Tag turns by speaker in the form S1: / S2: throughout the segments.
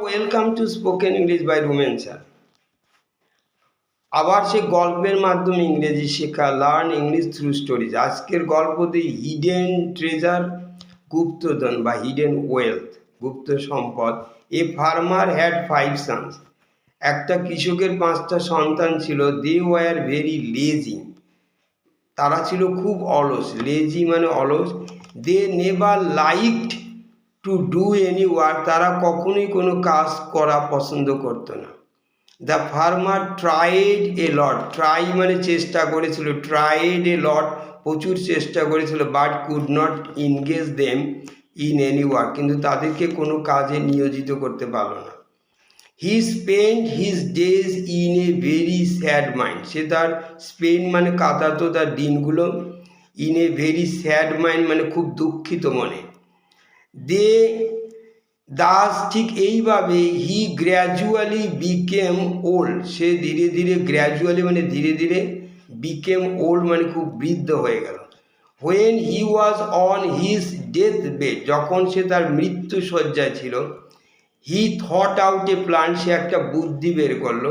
S1: Welcome to spoken English by Rumen sir. আবার সে গল্পের মাধ্যমে ইংরেজি শেখা, লার্ন ইংলিশ থ্রু স্টোরিজ। আজকের গল্পতে হিডেন ট্রেজার, গুপ্তধন বা হিডেন ওয়েলথ, গুপ্ত সম্পদ। A farmer had 5 sons. একটা কৃষকের 5টা সন্তান ছিল। They were very lazy. তারা ছিল খুব অলস। লেজি মানে অলস। They never liked to do any work. তারা কখনোই কোনো কাজ করা পছন্দ করতো না। The farmer tried a lot. Try মানে চেষ্টা করেছিল। ট্রাইড এ লট প্রচুর চেষ্টা করেছিল। But could not engage them in any work. কিন্তু তাদেরকে কোনো কাজে নিয়োজিত করতে পারলো না। He spend his days in a very sad mind. সে তার স্পেন্ড মানে কাটাতো তার দিনগুলো। In a very sad mind মানে খুব দুঃখিত মনে। দে দাস ঠিক এইভাবে হি গ্র্যাজুয়ালি বিকেম ওল্ড। সে ধীরে ধীরে, গ্র্যাজুয়ালি মানে ধীরে ধীরে, বিকেম ওল্ড মানে খুব বৃদ্ধ হয়ে গেল। When he was on his death bed. যখন সে তার মৃত্যু শয্যায় ছিল। He thought out a plan. সে একটা বুদ্ধি বের করলো।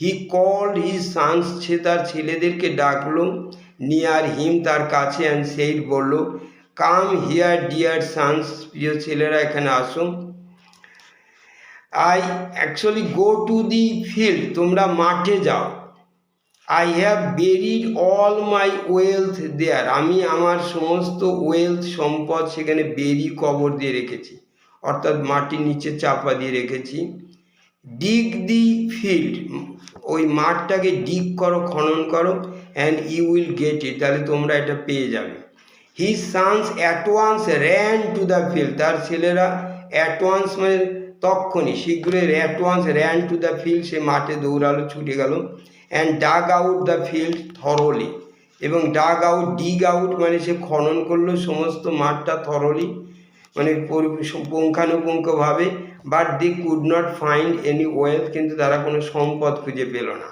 S1: He called his sons. সে তার ছেলেদেরকে ডাকলো। নিয়ার হিম তার কাছে। অ্যান্ড সেইড বলল, কাম হিয়ার ডিয়ার সানস। প্রিয় ছেলেরা এখানে আসো। I actually go to the field. তোমরা মাঠে যাও। I have buried all my wealth there. আমি আমার সমস্ত ওয়েলথ সম্পদ সেখানে কবর দিয়ে রেখেছি, অর্থাৎ মাটির নিচে চাপা দিয়ে রেখেছি। Dig the field. ওই মাঠটাকে ডিগ করো, খনন করো। And you will get it. তাহলে তোমরা এটা পেয়ে যাবে। His sons at once ran to the field. তার ছেলেরা অ্যাট ওয়ান্স মানে তক্ষণি, শীঘ্রই, at once ran to the field. সে মাঠে দৌড়ালো, ছুটে গেল। And dug out the field thoroughly. এবং ডাগ আউট, ডিগ আউট মানে সে খনন করলো সমস্ত মাঠটা, থরলি মানে পুঙ্খানুপুঙ্খভাবে। But they could not find any wealth. কিন্তু তারা কোনো সম্পদ খুঁজে পেল না।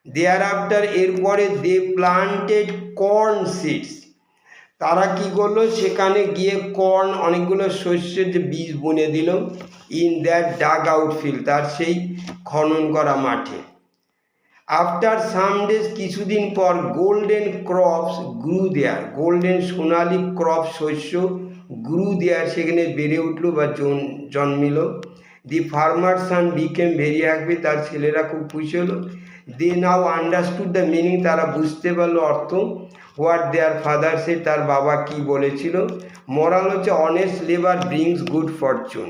S1: দেয়ার আফটার এরপরে দে প্লান্টেড কর্ন সিডস। তারা কি করলো, সেখানে গিয়ে কর্ন, অনেকগুলো শস্যের যে বীজ বুনে দিল। In that dug out field. তার সেই খনন করা মাঠে। আফটার সাম ডেজ কিছুদিন পর গোল্ডেন ক্রপস গ্রু দেয়ার। গোল্ডেন সোনালি ক্রপ শস্য গ্রু দেয়ার সেখানে বেড়ে উঠলো বা জন্মিল। দি ফার্মার সান বিকেম ভেরি হ্যাপি। তার ছেলেরা খুব খুশি হলো। দে নাও আন্ডারস্টুড দ্য মিনিং। তারা বুঝতে পারলো অর্থ। হোয়াট দেয়ার ফাদার সে, তার বাবা কি বলেছিল। মোরাল হচ্ছে honest labour brings good Fortune.